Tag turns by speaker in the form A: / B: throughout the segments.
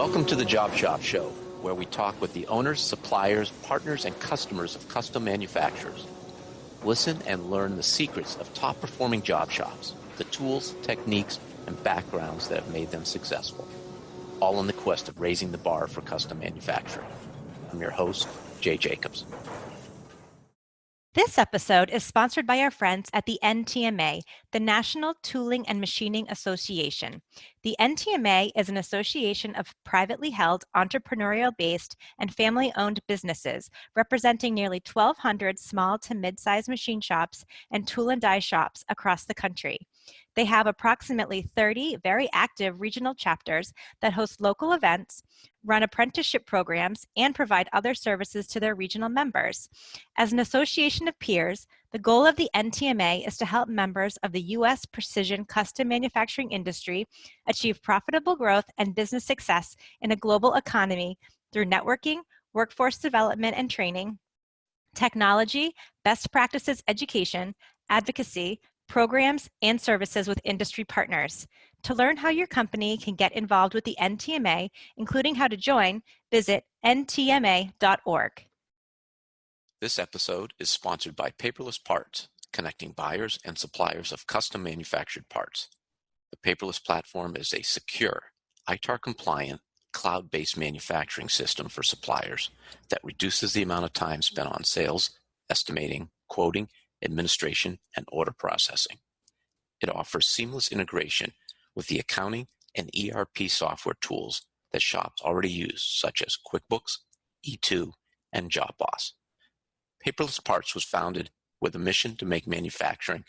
A: Welcome to the Job Shop Show, where we talk with the owners, suppliers, partners, and customers of custom manufacturers. Listen and learn the secrets of top-performing job shops, the tools, techniques, and backgrounds that have made them successful, all in the quest of raising the bar for custom manufacturing. I'm your host, Jay Jacobs.
B: This episode is sponsored by our friends at the NTMA, the National Tooling and Machining Association. The NTMA is an association of privately held, entrepreneurial-based, and family-owned businesses representing nearly 1,200 small to mid-sized machine shops and tool and die shops across the country. They have approximately 30 very active regional chapters that host local events, run apprenticeship programs, and provide other services to their regional members. As an association of peers, the goal of the NTMA is to help members of the U.S. precision custom manufacturing industry achieve profitable growth and business success in a global economy through networking, workforce development and training, technology, best practices education, advocacy, programs, and services with industry partners. To learn how your company can get involved with the NTMA, including how to join, visit ntma.org.
A: This episode is sponsored by Paperless Parts, connecting buyers and suppliers of custom manufactured parts. The Paperless platform is a secure, ITAR-compliant, cloud-based manufacturing system for suppliers that reduces the amount of time spent on sales, estimating, quoting, administration, and order processing. It offers seamless integration with the accounting and ERP software tools that shops already use, such as QuickBooks, E2, and JobBoss. Paperless Parts was founded with a mission to make manufacturing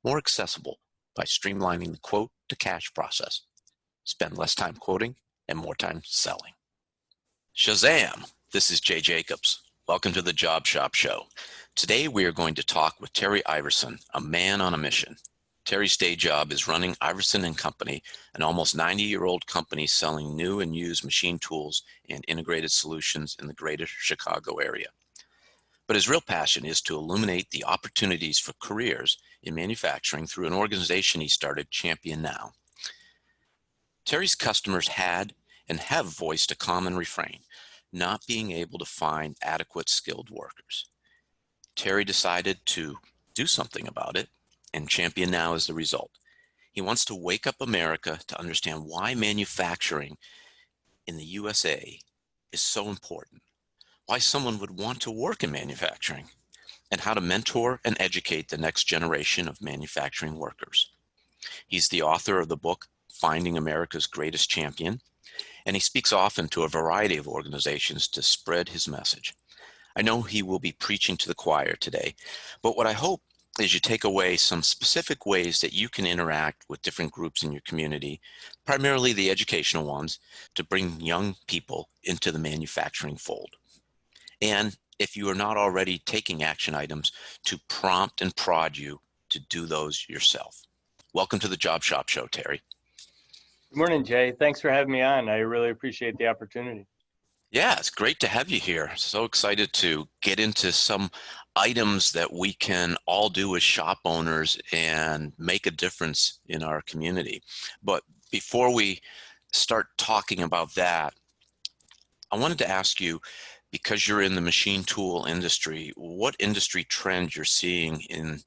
A: more accessible by streamlining the quote-to-cash process. Spend less time quoting and more time selling. Shazam! This is Jay Jacobs. Welcome to the Job Shop Show. Today we are going to talk with Terry Iverson, a man on a mission. Terry's day job is running Iverson Company, an almost 90-year-old company selling new and used machine tools and integrated solutions in the greater Chicago area. But his real passion is to illuminate the opportunities for careers in manufacturing through an organization he started, ChampionNow. Terry's customers had and have voiced a common refrain: not being able to find adequate skilled workers. Terry decided to do something about it, and ChampionNow is the result. He wants to wake up America to understand why manufacturing in the USA is so important, why someone would want to work in manufacturing, and how to mentor and educate the next generation of manufacturing workers. He's the author of the book, Finding America's Greatest Champion, and he speaks often to a variety of organizations to spread his message. I know he will be preaching to the choir today, but what I hope is you take away some specific ways that you can interact with different groups in your community, primarily the educational ones, to bring young people into the manufacturing fold. And if you are not already taking action items, to prompt and prod you to do those yourself. Welcome to the Job Shop Show, Terry.
C: Good morning, Jay. Thanks for having me on. I really appreciate the opportunity.
A: Yeah, it's great to have you here. So excited to get into some items that we can all do as shop owners and make a difference in our community. But before we start talking about that, I wanted to ask you, because you're in the machine tool industry, what industry trends you're seeing in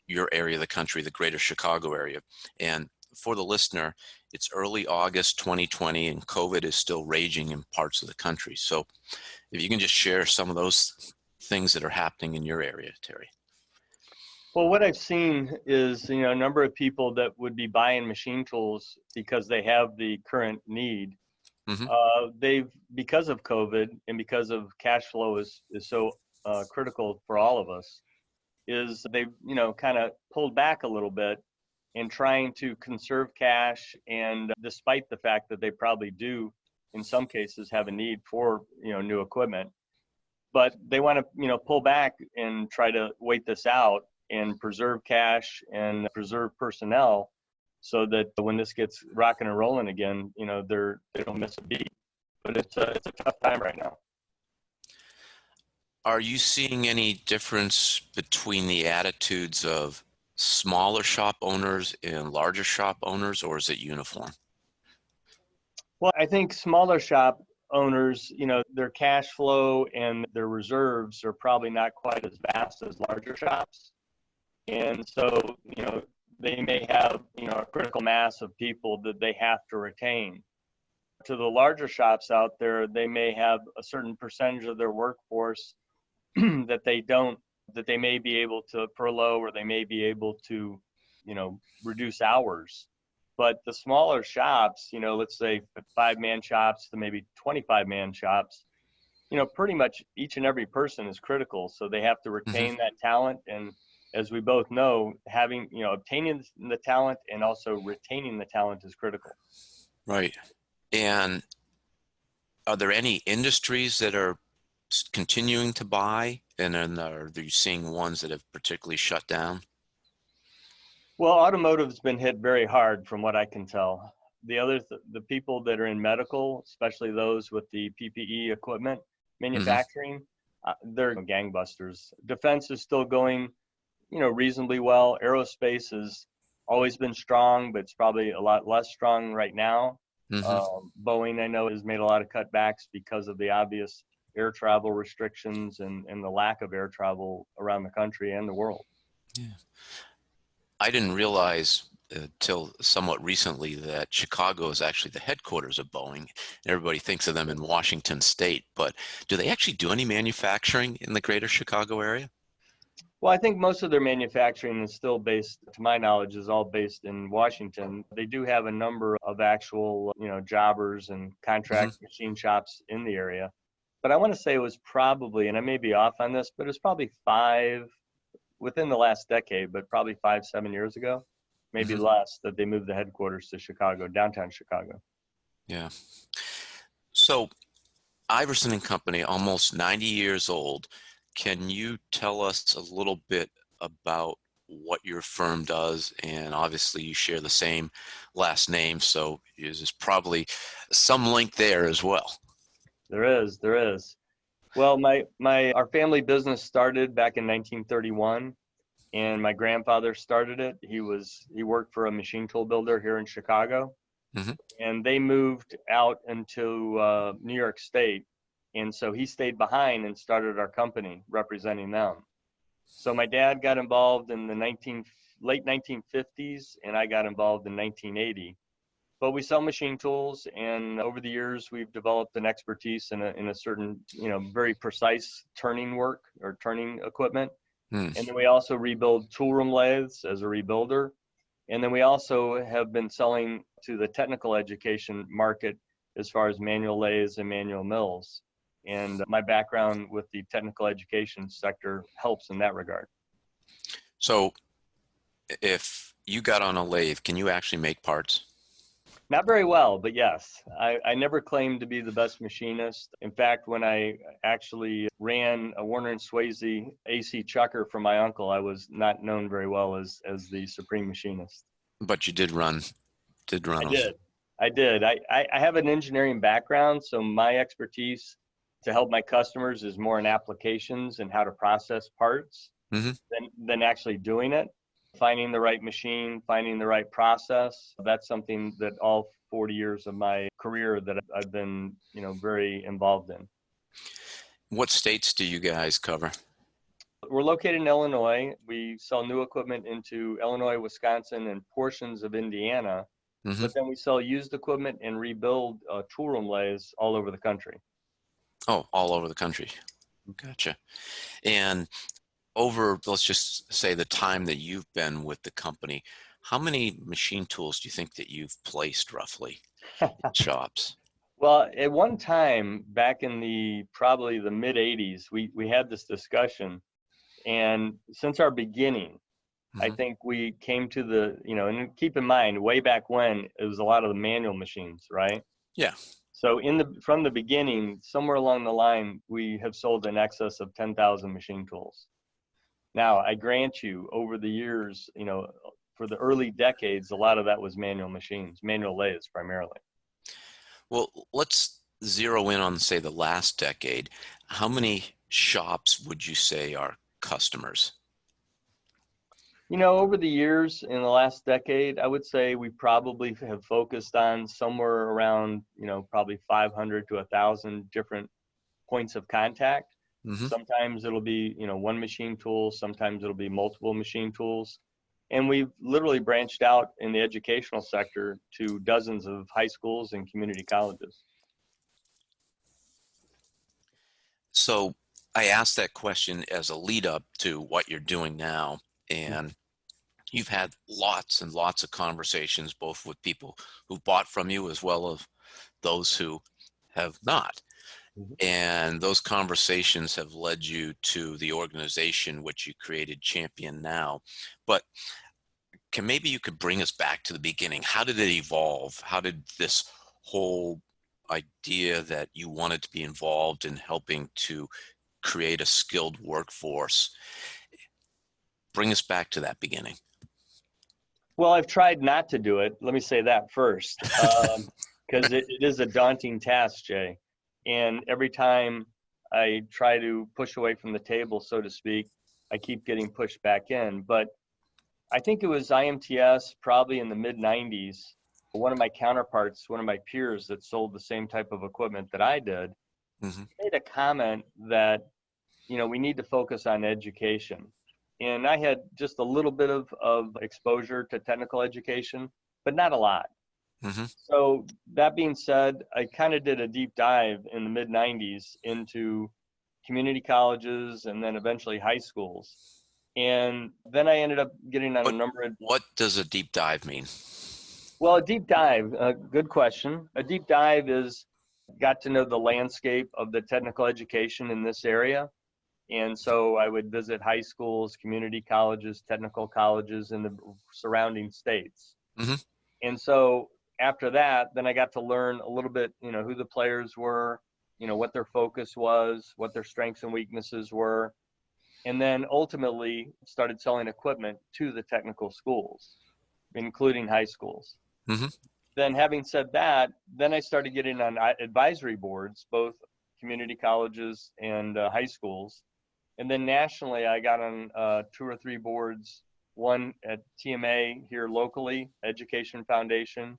A: your area of the country, the greater Chicago area. And for the listener, it's early August 2020 and COVID is still raging in parts of the country. So if you can just share some of those things that are happening in your area, Terry.
C: Well, what I've seen is, a number of people that would be buying machine tools because they have the current need. They've, because of COVID and because of cash flow is so critical for all of us, is they've, kind of pulled back a little bit in trying to conserve cash, and despite the fact that they probably do in some cases have a need for new equipment, but they want to pull back and try to wait this out and preserve cash and preserve personnel so that when this gets rocking and rolling again, they don't miss a beat. But it's a tough time right now.
A: Are you seeing any difference between the attitudes of smaller shop owners and larger shop owners, or is it uniform?
C: Well, I think smaller shop owners, their cash flow and their reserves are probably not quite as vast as larger shops. And so, they may have, a critical mass of people that they have to retain. To the larger shops out there, they may have a certain percentage of their workforce that they may be able to furlough, or they may be able to, reduce hours. But the smaller shops, let's say 5-man shops to maybe 25-man shops, pretty much each and every person is critical. So they have to retain that talent. And as we both know, obtaining the talent and also retaining the talent is critical.
A: Right. And are there any industries that are continuing to buy? And then are you seeing ones that have particularly shut down?
C: Well, automotive's been hit very hard from what I can tell. The people that are in medical, especially those with the PPE equipment manufacturing, they're gangbusters. Defense is still going, reasonably well. Aerospace has always been strong, but it's probably a lot less strong right now. Boeing, I know, has made a lot of cutbacks because of the obvious air travel restrictions and the lack of air travel around the country and the world.
A: Yeah. I didn't realize till somewhat recently that Chicago is actually the headquarters of Boeing. Everybody thinks of them in Washington State, but do they actually do any manufacturing in the greater Chicago area?
C: Well, I think most of their manufacturing is still based, to my knowledge, is all based in Washington. They do have a number of actual, jobbers and contract machine shops in the area. But I want to say it was probably, and I may be off on this, but it was probably within the last decade, but probably 5-7 years ago, maybe less, that they moved the headquarters to Chicago, downtown Chicago.
A: Yeah. So Iverson and Company, almost 90 years old. Can you tell us a little bit about what your firm does? And obviously you share the same last name, so there's probably some link there as well.
C: There is. Well, our family business started back in 1931, and my grandfather started it. He worked for a machine tool builder here in Chicago, and they moved out into New York State, and so he stayed behind and started our company representing them. So my dad got involved in the late 1950s, and I got involved in 1980. But we sell machine tools, and over the years, we've developed an expertise in a certain, very precise turning work or turning equipment. And then we also rebuild tool room lathes as a rebuilder. And then we also have been selling to the technical education market as far as manual lathes and manual mills. And my background with the technical education sector helps in that regard.
A: So if you got on a lathe, can you actually make parts?
C: Not very well, but yes. I never claimed to be the best machinist. In fact, when I actually ran a Warner & Swayze AC chucker for my uncle, I was not known very well as the supreme machinist.
A: But you did run.
C: I did. I have an engineering background, so my expertise to help my customers is more in applications and how to process parts than actually doing it. Finding the right machine, finding the right process. That's something that all 40 years of my career that I've been, very involved in.
A: What states do you guys cover?
C: We're located in Illinois. We sell new equipment into Illinois, Wisconsin, and portions of Indiana. But then we sell used equipment and rebuild tool room lathes all over the country.
A: Oh, all over the country. Gotcha. And over, let's just say, the time that you've been with the company, how many machine tools do you think that you've placed roughly in shops?
C: Well, at one time back in probably the mid 80s, we had this discussion, and since our beginning, I think we came to and keep in mind, way back when, it was a lot of the manual machines, right?
A: Yeah.
C: So from the beginning, somewhere along the line, we have sold in excess of 10,000 machine tools. Now, I grant you, over the years, for the early decades, a lot of that was manual machines, manual lathes primarily.
A: Well, let's zero in on, say, the last decade. How many shops would you say are customers?
C: Over the years, in the last decade, I would say we probably have focused on somewhere around, probably 500 to 1,000 different points of contact.
A: Mm-hmm.
C: Sometimes it'll be, one machine tool. Sometimes it'll be multiple machine tools. And we've literally branched out in the educational sector to dozens of high schools and community colleges.
A: So I asked that question as a lead up to what you're doing now. And you've had lots and lots of conversations, both with people who bought from you as well as those who have not. And those conversations have led you to the organization which you created, ChampionNow. But maybe you could bring us back to the beginning. How did it evolve? How did this whole idea that you wanted to be involved in helping to create a skilled workforce, bring us back to that beginning?
C: Well, I've tried not to do it. Let me say that first, because it is a daunting task, Jay. And every time I try to push away from the table, so to speak, I keep getting pushed back in. But I think it was IMTS probably in the mid-90s. One of my counterparts, one of my peers that sold the same type of equipment that I did, made a comment that, we need to focus on education. And I had just a little bit of exposure to technical education, but not a lot. So that being said, I kind of did a deep dive in the mid-90s into community colleges and then eventually high schools. And then I ended up getting on a number of...
A: What does a deep dive mean?
C: Well, a deep dive, good question. A deep dive is got to know the landscape of the technical education in this area. And so I would visit high schools, community colleges, technical colleges in the surrounding states. And so after that, then I got to learn a little bit, who the players were, what their focus was, what their strengths and weaknesses were. And then ultimately started selling equipment to the technical schools, including high schools. Then having said that, then I started getting on advisory boards, both community colleges and high schools. And then nationally, I got on 2 or 3 boards, one at TMA here locally, Education Foundation,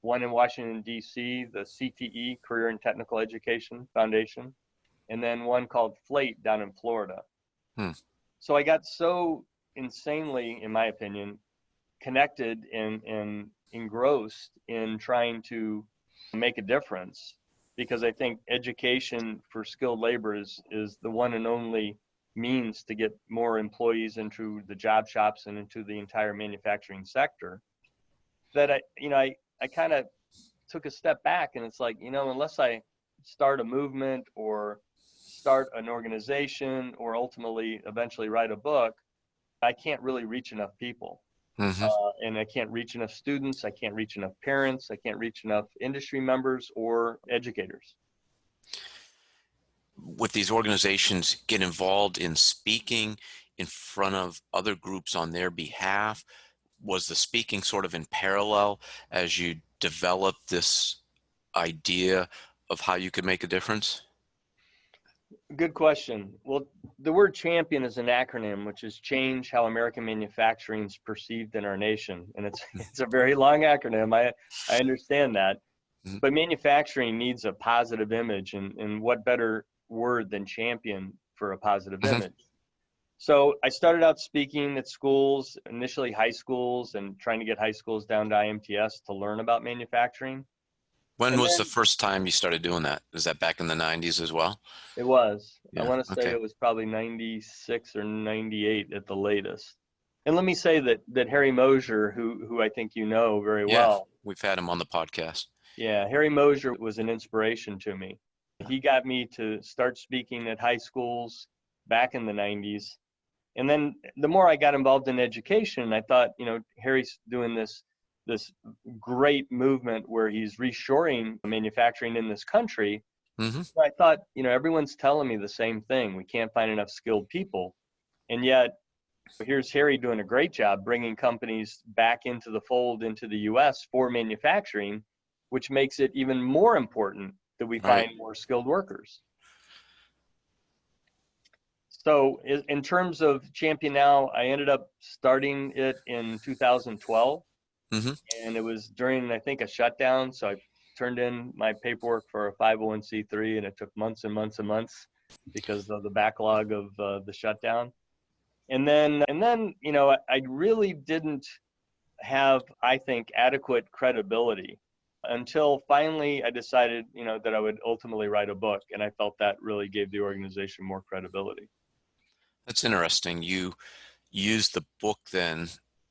C: one in Washington, D.C., the CTE, Career and Technical Education Foundation, and then one called FLATE down in Florida. So I got so insanely, in my opinion, connected and engrossed in trying to make a difference, because I think education for skilled labor is the one and only means to get more employees into the job shops and into the entire manufacturing sector, that I kind of took a step back, and it's like, unless I start a movement or start an organization or ultimately eventually write a book, I can't really reach enough people. And I can't reach enough students. I can't reach enough parents. I can't reach enough industry members or educators.
A: With these organizations, get involved in speaking in front of other groups on their behalf? Was the speaking sort of in parallel as you developed this idea of how you could make a difference?
C: Good question. Well, the word champion is an acronym, which is change how American manufacturing is perceived in our nation. And it's a very long acronym. I understand that. But manufacturing needs a positive image, and what better word than champion for a positive image? So I started out speaking at schools, initially high schools, and trying to get high schools down to IMTS to learn about manufacturing.
A: When was the first time you started doing that? Was that back in the 90s as well?
C: It was.
A: Yeah,
C: I want to say it was probably 96 or 98 at the latest. And let me say that Harry Mosier, who I think you know very well.
A: We've had him on the podcast.
C: Yeah, Harry Mosier was an inspiration to me. He got me to start speaking at high schools back in the 90s. And then the more I got involved in education, I thought, Harry's doing this great movement where he's reshoring manufacturing in this country. So I thought, everyone's telling me the same thing. We can't find enough skilled people. And yet here's Harry doing a great job bringing companies back into the fold into the U.S. for manufacturing, which makes it even more important that we find more skilled workers. So in terms of ChampionNow, I ended up starting it in 2012.
A: Mm-hmm.
C: And it was during, I think, a shutdown. So I turned in my paperwork for a 501c3, and it took months and months and months because of the backlog of the shutdown. And then, I really didn't have, I think, adequate credibility until finally I decided, that I would ultimately write a book. And I felt that really gave the organization more credibility.
A: That's interesting. You used the book then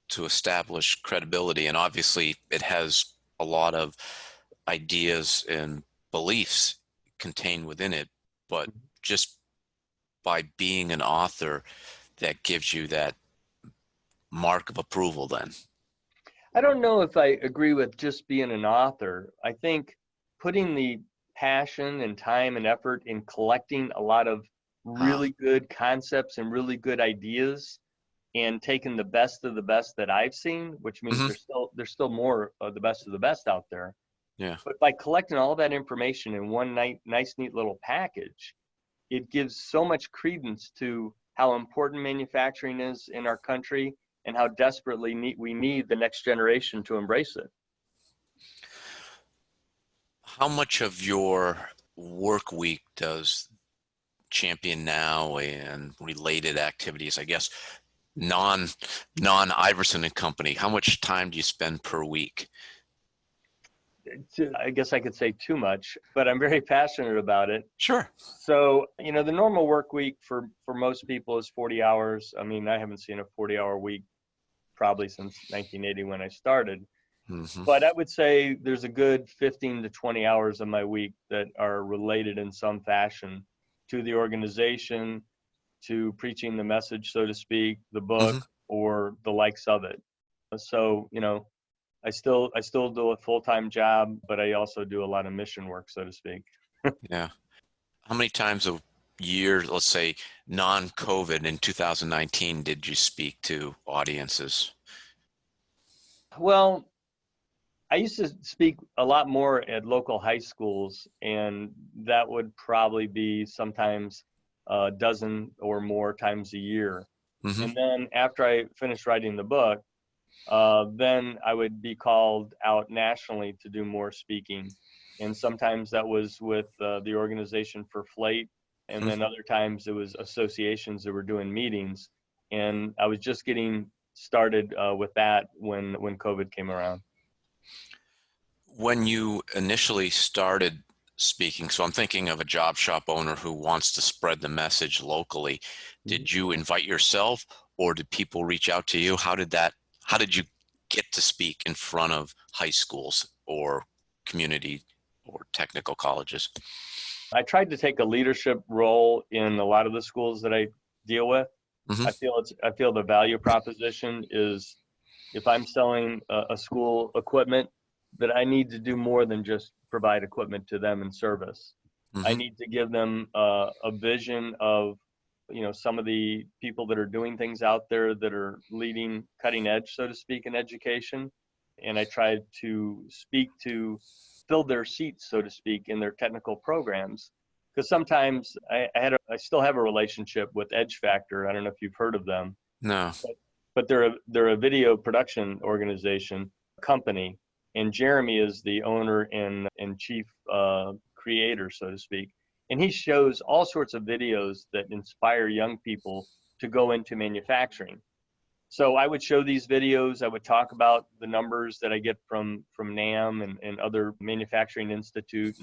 A: to establish credibility, and obviously it has a lot of ideas and beliefs contained within it, but just by being an author, that gives you that mark of approval then.
C: I don't know if I agree with just being an author. I think putting the passion and time and effort in collecting a lot of really good concepts and really good ideas and taking the best of the best that I've seen, which means there's still more of the best out there.
A: Yeah.
C: But by collecting all that information in one nice, neat little package, it gives so much credence to how important manufacturing is in our country and how desperately we need the next generation to embrace it.
A: How much of your work week does ChampionNow and related activities, I guess, non-Iverson and Company, how much time do you spend per week?
C: I guess I could say too much, but I'm very passionate about it.
A: Sure.
C: So, the normal work week for most people is 40 hours. I mean, I haven't seen a 40-hour week probably since 1980 when I started.
A: Mm-hmm.
C: But I would say there's a good 15 to 20 hours of my week that are related in some fashion to the organization, to preaching the message, so to speak, the book, or the likes of it. So, I still do a full-time job, but I also do a lot of mission work, so to speak.
A: Yeah. How many times a year, let's say non-COVID in 2019, did you speak to audiences?
C: Well, I used to speak a lot more at local high schools, and that would probably be sometimes a dozen or more times a year.
A: Mm-hmm.
C: And then after I finished writing the book, then I would be called out nationally to do more speaking. And sometimes that was with the organization for Flate, and then other times it was associations that were doing meetings. And I was just getting started with that when COVID came around.
A: When you initially started speaking, so I'm thinking of a job shop owner who wants to spread the message locally. Did you invite yourself, or did people reach out to you? How did you get to speak in front of high schools or community or technical colleges?
C: I tried to take a leadership role in a lot of the schools that I deal with. I feel the value proposition is, if I'm selling a school equipment, that I need to do more than just provide equipment to them in service. I need to give them a vision of, some of the people that are doing things out there that are leading cutting edge, so to speak, in education. And I tried to speak to fill their seats, so to speak, in their technical programs. Because sometimes I still have a relationship with Edge Factor. I don't know if you've heard of them.
A: No.
C: But they're a video production organization company, and Jeremy is the owner and chief creator, so to speak. And he shows all sorts of videos that inspire young people to go into manufacturing. So I would show these videos. I would talk about the numbers that I get from NAM and other manufacturing institute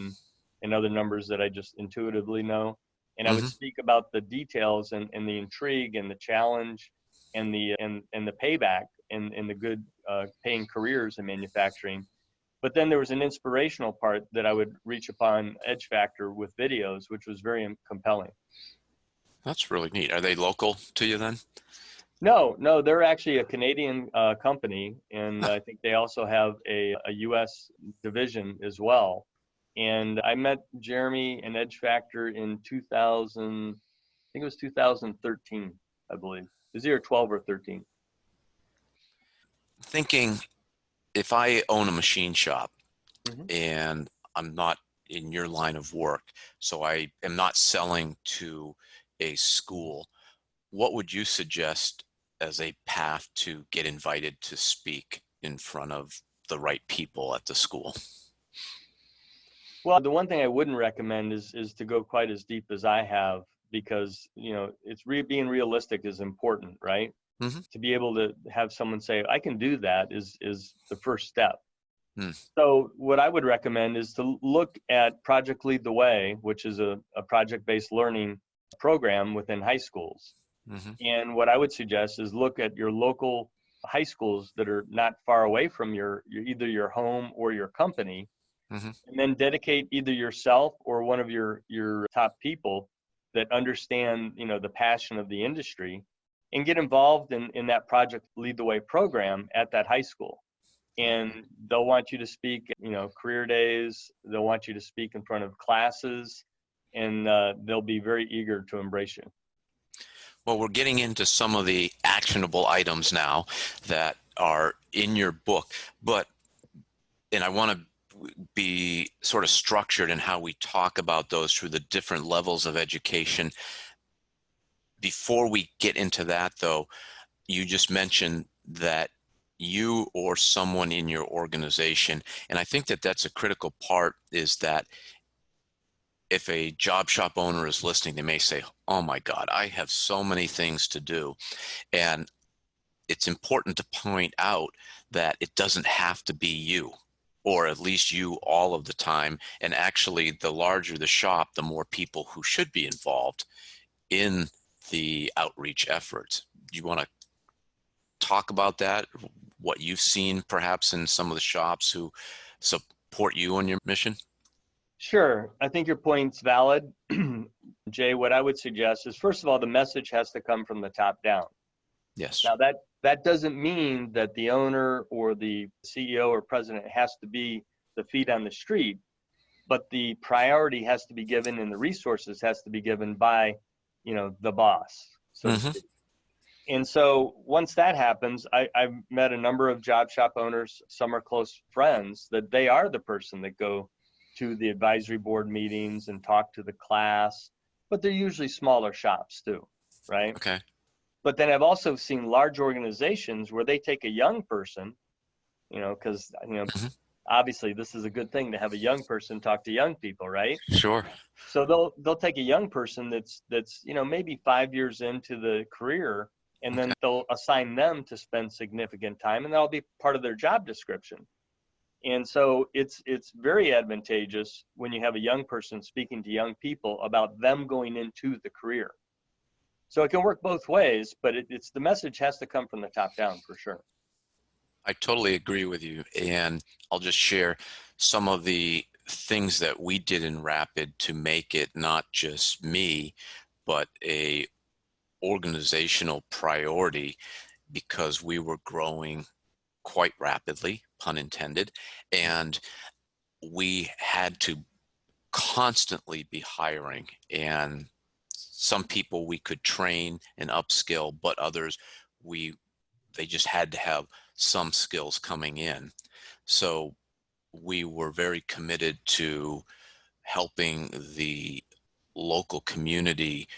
C: and other numbers that I just intuitively know. And I would speak about the details and the intrigue and the challenge and the payback and the good paying careers in manufacturing. But then there was an inspirational part that I would reach upon Edge Factor with videos, which was very compelling.
A: That's really neat. Are they local to you then?
C: No, they're actually a Canadian company, and I think they also have a U.S. division as well. And I met Jeremy and Edge Factor in 2000, I think it was 2013, I believe. It was either 12 or 13.
A: Thinking, if I own a machine shop and I'm not in your line of work, so I am not selling to a school, what would you suggest as a path to get invited to speak in front of the right people at the school?
C: Well, the one thing I wouldn't recommend is to go quite as deep as I have, because it's being realistic is important, right?
A: Mm-hmm.
C: To be able to have someone say, I can do that is the first step.
A: Mm.
C: So what I would recommend is to look at Project Lead the Way, which is a project-based learning program within high schools.
A: Mm-hmm.
C: And what I would suggest is look at your local high schools that are not far away from either your home or your company,
A: Mm-hmm.
C: and then dedicate either yourself or one of your top people that understand the passion of the industry, and get involved in that Project Lead the Way program at that high school. And they'll want you to speak, career days. They'll want you to speak in front of classes, and they'll be very eager to embrace you.
A: Well, we're getting into some of the actionable items now that are in your book, and I want to be sort of structured in how we talk about those through the different levels of education. Before we get into that, though, you just mentioned that you or someone in your organization, and I think that that's a critical part, is that if a job shop owner is listening, they may say, oh my God, I have so many things to do. And it's important to point out that it doesn't have to be you, or at least you all of the time. And actually, the larger the shop, the more people who should be involved in the outreach efforts. Do you want to talk about that, what you've seen perhaps in some of the shops who support you on your mission?
C: Sure. I think your point's valid. Jay, what I would suggest is, first of all, the message has to come from the top down.
A: Yes.
C: Now, that doesn't mean that the owner or the CEO or president has to be the feet on the street, but the priority has to be given and the resources has to be given by, the boss, so to speak. And so once that happens, I've met a number of job shop owners. Some are close friends, that they are the person that go to the advisory board meetings and talk to the class, but they're usually smaller shops too, right?
A: Okay.
C: But then I've also seen large organizations where they take a young person, because obviously this is a good thing to have a young person talk to young people, right?
A: Sure.
C: So they'll take a young person that's maybe 5 years into the career, and then they'll assign them to spend significant time, and that'll be part of their job description. And so it's very advantageous when you have a young person speaking to young people about them going into the career. So it can work both ways, but it's the message has to come from the top down for sure.
A: I totally agree with you. And I'll just share some of the things that we did in Rapid to make it not just me, but a organizational priority, because we were growing quite rapidly, pun intended, and we had to constantly be hiring. And some people we could train and upskill, but others they just had to have some skills coming in. So we were very committed to helping the local community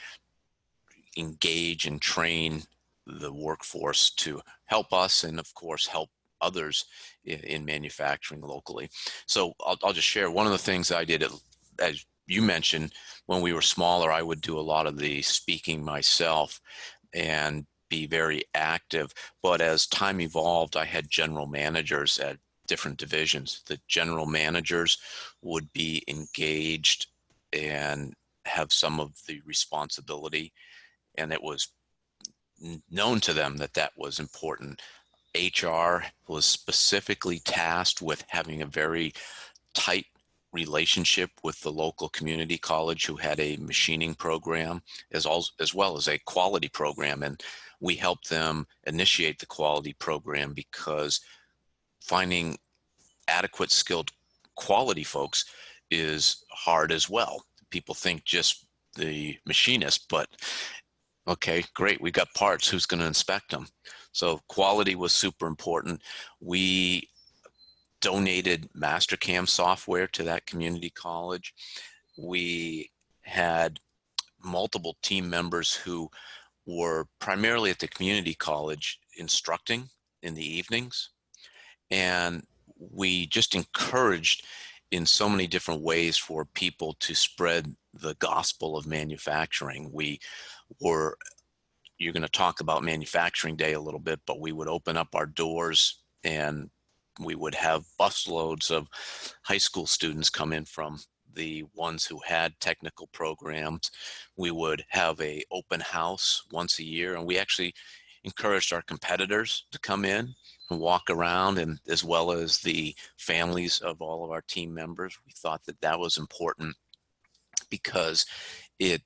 A: engage and train the workforce to help us, and of course help others in manufacturing locally. So I'll just share one of the things I did, as you mentioned, when we were smaller, I would do a lot of the speaking myself and be very active. But as time evolved, I had general managers at different divisions. The general managers would be engaged and have some of the responsibility, and it was known to them that that was important. HR was specifically tasked with having a very tight relationship with the local community college who had a machining program as well as a quality program. And we helped them initiate the quality program, because finding adequate skilled quality folks is hard as well. People think just the machinist, but okay, great, we got parts, who's going to inspect them? So quality was super important. We donated Mastercam software to that community college. We had multiple team members who were primarily at the community college instructing in the evenings. And we just encouraged in so many different ways for people to spread the gospel of manufacturing. You're going to talk about Manufacturing Day a little bit, but we would open up our doors and we would have busloads of high school students come in from the ones who had technical programs. We would have a open house once a year, and we actually encouraged our competitors to come in and walk around, and as well as the families of all of our team members. We thought that that was important because it,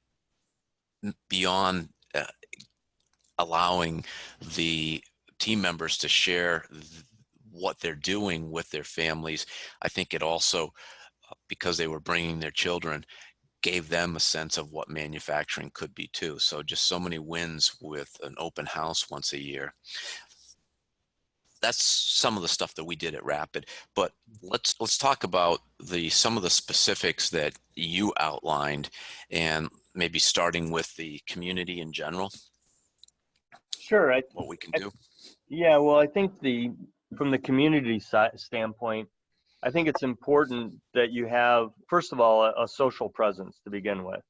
A: beyond allowing the team members to share what they're doing with their families, I think it also, because they were bringing their children, gave them a sense of what manufacturing could be too. So just so many wins with an open house once a year. That's some of the stuff that we did at Rapid, but let's talk about some of the specifics that you outlined, and maybe starting with the community in general.
C: Sure.
A: What we can do.
C: Yeah, well, I think from the community standpoint, I think it's important that you have, first of all, a social presence to begin with.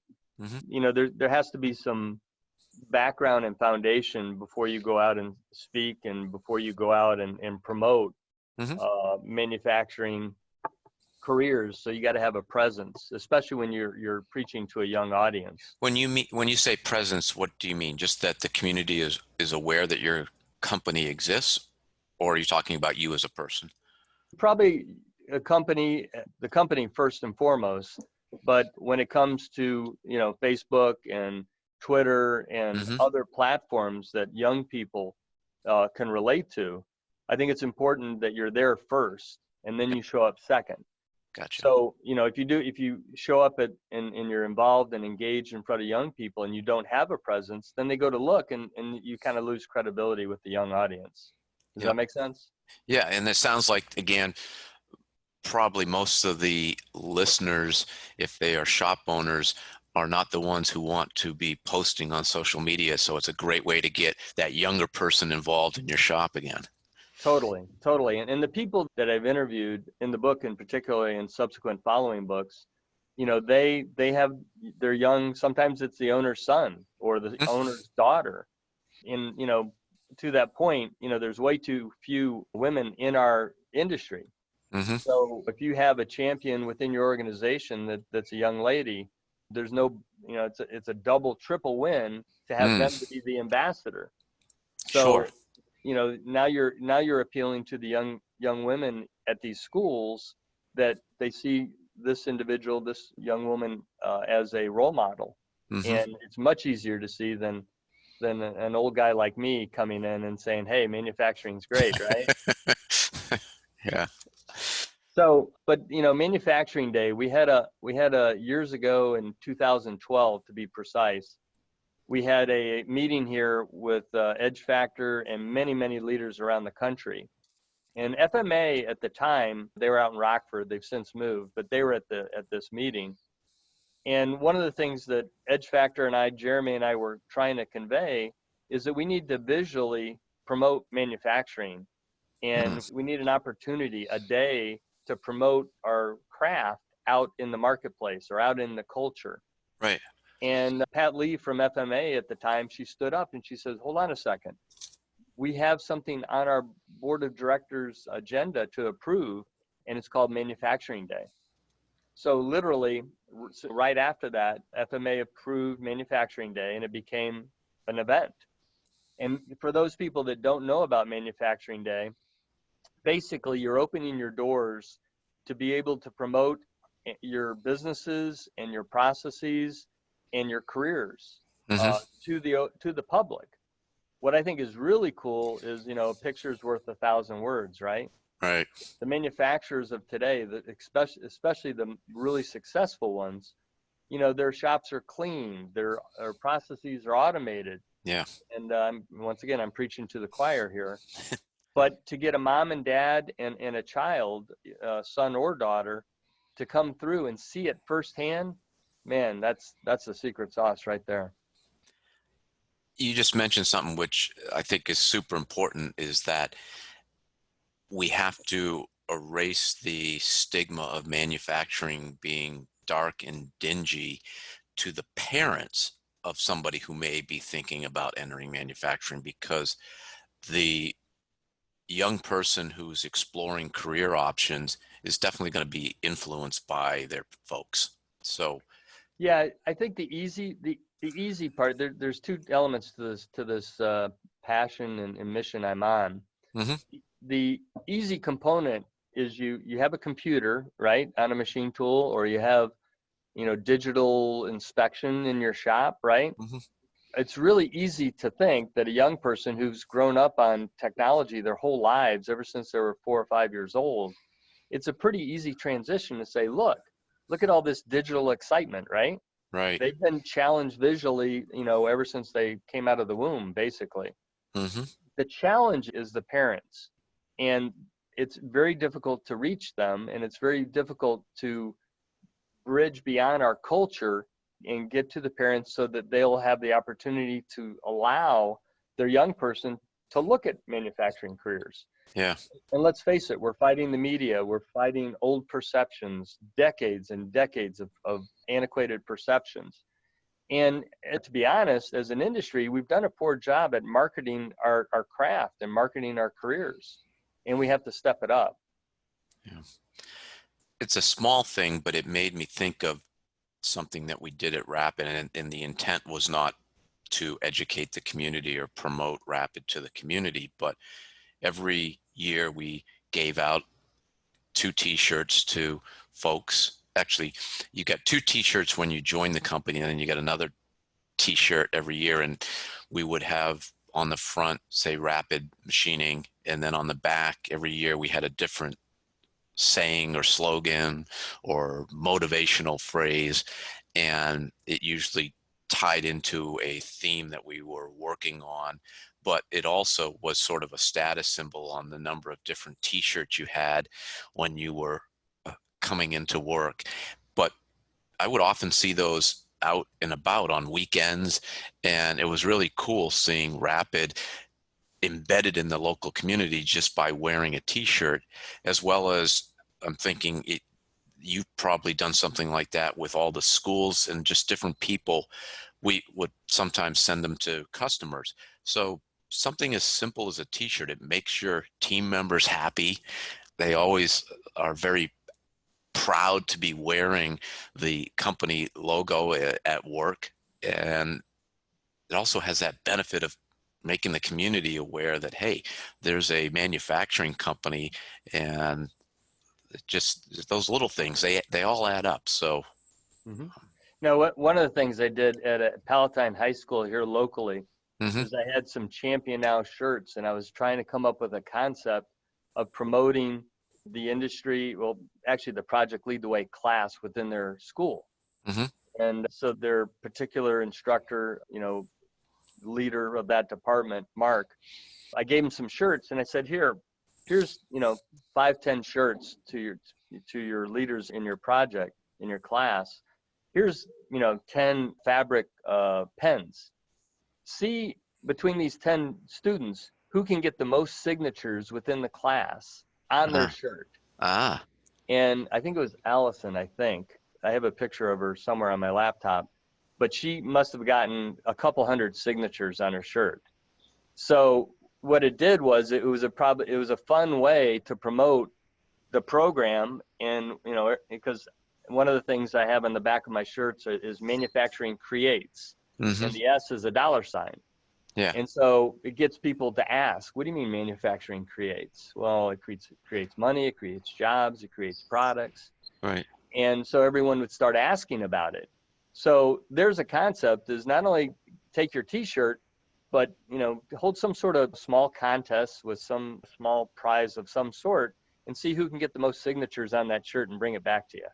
A: Mm-hmm.
C: You know, there has to be some background and foundation before you go out and speak and before you go out and promote manufacturing careers. So you got to have a presence, especially when you're preaching to a young audience.
A: When you say presence, what do you mean? Just that the community is aware that your company exists, or are you talking about you as a person?
C: Probably the company first and foremost. But when it comes to, you know, Facebook and Twitter and other platforms that young people can relate to, I think it's important that you're there first and then you show up second.
A: Gotcha.
C: So, you know, if you show up and you're involved and engaged in front of young people and you don't have a presence, then they go to look and you kind of lose credibility with the young audience. Does that make sense?
A: Yeah. And it sounds like, again, probably most of the listeners, if they are shop owners, are not the ones who want to be posting on social media. So it's a great way to get that younger person involved in your shop again. Totally.
C: And the people that I've interviewed in the book, and particularly in subsequent following books, you know, they're young. Sometimes it's the owner's son or the owner's daughter. And, you know, to that point, you know, there's way too few women in our industry. So if you have a champion within your organization that's a young lady, there's no, you know, it's a double, triple win to have them to be the ambassador. So,
A: sure.
C: You know, now you're appealing to the young women at these schools that they see this individual, this young woman, as a role model, and it's much easier to see than an old guy like me coming in and saying, "Hey, manufacturing's great," right?
A: Yeah.
C: So, but you know, Manufacturing Day, we had a years ago in 2012, to be precise. We had a meeting here with Edge Factor and many leaders around the country. And FMA at the time, they were out in Rockford. They've since moved, but they were at this meeting. And one of the things that Edge Factor and Jeremy and I were trying to convey is that we need to visually promote manufacturing, and we need an opportunity, a day, to promote our craft out in the marketplace or out in the culture.
A: Right.
C: And Pat Lee from FMA at the time, she stood up and she says, "Hold on a second. We have something on our board of directors agenda to approve, and it's called Manufacturing Day." So literally right after that, FMA approved Manufacturing Day and it became an event. And for those people that don't know about Manufacturing Day, basically you're opening your doors to be able to promote your businesses and your processes and your careers to the public. What I think is really cool is, you know, a picture's worth 1,000 words, right?
A: Right.
C: The manufacturers of today, especially the really successful ones, you know, their shops are clean, their processes are automated.
A: Yeah.
C: And once again, I'm preaching to the choir here. But to get a mom and dad and a child, son or daughter, to come through and see it firsthand, man, that's the secret sauce right there.
A: You just mentioned something which I think is super important, is that we have to erase the stigma of manufacturing being dark and dingy to the parents of somebody who may be thinking about entering manufacturing, because the young person who's exploring career options is definitely going to be influenced by their folks. So
C: yeah, I think the easy part, there's two elements to this passion and mission I'm on. The easy component is you have a computer, right, on a machine tool, or you have, digital inspection in your shop, right? It's really easy to think that a young person who's grown up on technology their whole lives, ever since they were 4 or 5 years old, it's a pretty easy transition to say, look at all this digital excitement, right?
A: Right.
C: They've been challenged visually, ever since they came out of the womb, basically. The challenge is the parents, and it's very difficult to reach them, and it's very difficult to bridge beyond our culture and get to the parents so that they'll have the opportunity to allow their young person to look at manufacturing careers.
A: Yeah.
C: And let's face it, we're fighting the media. We're fighting old perceptions, decades and decades of antiquated perceptions. And to be honest, as an industry, we've done a poor job at marketing our craft and marketing our careers. And we have to step it up.
A: Yeah. It's a small thing, but it made me think of something that we did at Rapid, and the intent was not to educate the community or promote Rapid to the community, but every year we gave out 2 t-shirts to folks. Actually, you got 2 t-shirts when you join the company, and then you get another t-shirt every year, and we would have on the front say Rapid Machining, and then on the back every year we had a different saying or slogan or motivational phrase, and it usually tied into a theme that we were working on, but it also was sort of a status symbol on the number of different t-shirts you had when you were coming into work. But I would often see those out and about on weekends, and it was really cool seeing Rapid embedded in the local community just by wearing a t-shirt, as well as I'm thinking you've probably done something like that with all the schools and just different people. We would sometimes send them to customers. So something as simple as a t-shirt, it makes your team members happy. They always are very proud to be wearing the company logo at work. And it also has that benefit of making the community aware that, hey, there's a manufacturing company, and just those little things, they all add up. So
C: Now, one of the things I did at Palatine High School here locally is I had some ChampionNow shirts, and I was trying to come up with a concept of promoting the industry, well, actually the Project Lead the Way class within their school. And so their particular instructor, leader of that department, Mark, I gave him some shirts, and I said, here's 5-10 shirts to your leaders in your project, in your class. Here's 10 fabric pens. See, between these 10 students, who can get the most signatures within the class on their shirt. And I think it was Allison. I have a picture of her somewhere on my laptop, but she must have gotten a couple hundred signatures on her shirt. So what it did was it was a fun way to promote the program. And because one of the things I have on the back of my shirts is manufacturing creates, and the S is a $sign.
A: Yeah.
C: And so it gets people to ask, what do you mean manufacturing creates? Well, it creates money, it creates jobs, it creates products.
A: Right.
C: And so everyone would start asking about it. So there's a concept is not only take your t-shirt, but hold some sort of small contest with some small prize of some sort and see who can get the most signatures on that shirt and bring it back to you.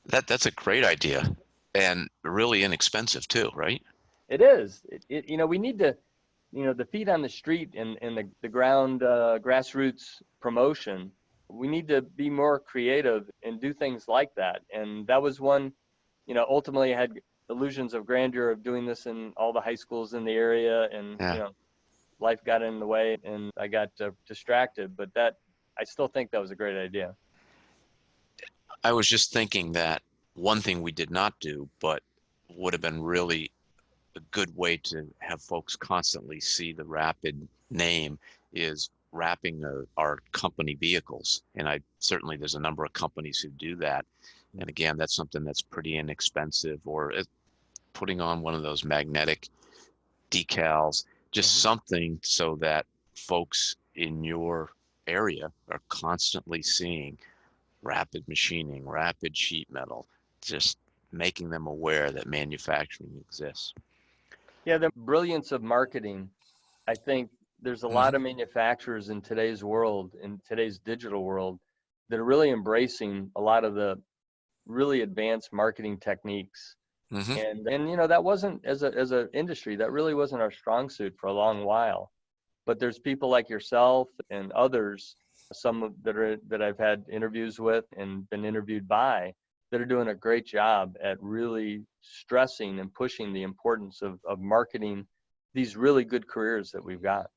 A: That's a great idea, and really inexpensive too, right?
C: It is. We need to, the feet on the street and the ground grassroots promotion. We need to be more creative and do things like that. And that was one, ultimately I had illusions of grandeur of doing this in all the high schools in the area, and life got in the way and I got distracted. But I still think that was a great idea.
A: I was just thinking that one thing we did not do, but would have been really a good way to have folks constantly see the Rapid name is wrapping our company vehicles. And certainly there's a number of companies who do that. And again, that's something that's pretty inexpensive, or putting on one of those magnetic decals, just something so that folks in your area are constantly seeing Rapid machining, Rapid sheet metal, just making them aware that manufacturing exists.
C: Yeah, the brilliance of marketing. I think there's a lot of manufacturers in today's world, in today's digital world, that are really embracing a lot of the really advanced marketing techniques. And that wasn't, as a industry, that really wasn't our strong suit for a long while. But there's people like yourself and others, some that I've had interviews with and been interviewed by, that are doing a great job at really stressing and pushing the importance of marketing these really good careers that we've got.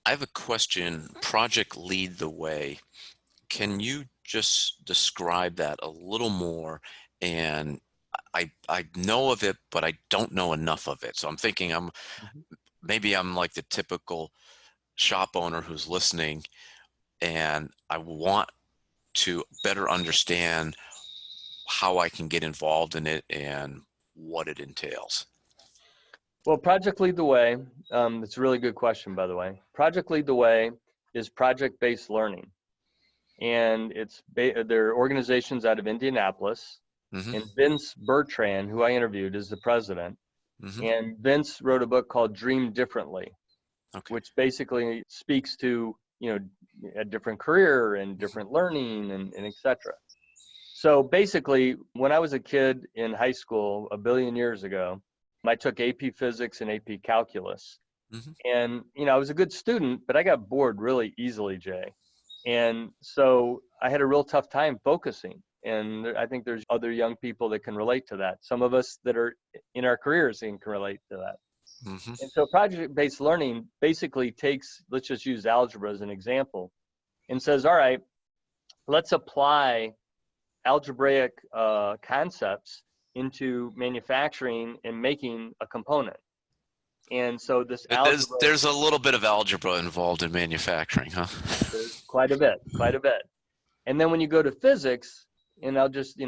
A: I have a question. Project Lead the Way. Can you just describe that a little more? And I know of it, but I don't know enough of it. So I'm thinking maybe I'm like the typical shop owner who's listening, and I want to better understand how I can get involved in it and what it entails.
C: Well, Project Lead the Way, it's a really good question, by the way. Project Lead the Way is project-based learning. And they're organizations out of Indianapolis. And Vince Bertrand, who I interviewed, is the president. And Vince wrote a book called Dream Differently, which basically speaks to, a different career and different learning and et cetera. So basically, when I was a kid in high school a billion years ago, I took AP Physics and AP Calculus. And, I was a good student, but I got bored really easily, Jay. And so I had a real tough time focusing. And I think there's other young people that can relate to that. Some of us that are in our careers can relate to that. And so project-based learning basically takes, let's just use algebra as an example, and says, all right, let's apply algebraic concepts into manufacturing and making a component. And so this algebra,
A: there's a little bit of algebra involved in manufacturing, huh?
C: There's quite a bit. And then when you go to physics, and I'll just,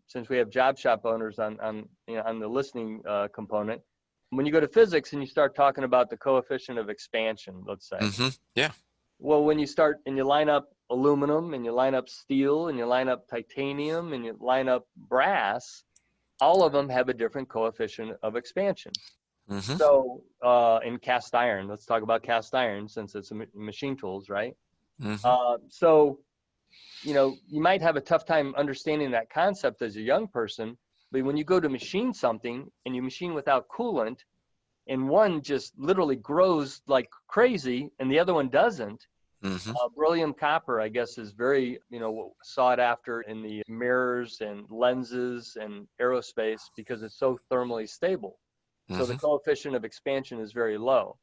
C: since we have job shop owners on the listening component, when you go to physics and you start talking about the coefficient of expansion, let's say.
A: Yeah.
C: Well, when you start and you line up aluminum and you line up steel and you line up titanium and you line up brass, all of them have a different coefficient of expansion. So in cast iron, let's talk about cast iron since it's machine tools, right? So, you might have a tough time understanding that concept as a young person, but when you go to machine something and you machine without coolant, and one just literally grows like crazy and the other one doesn't, beryllium copper, I guess, is very, sought after in the mirrors and lenses and aerospace because it's so thermally stable. So the coefficient of expansion is very low.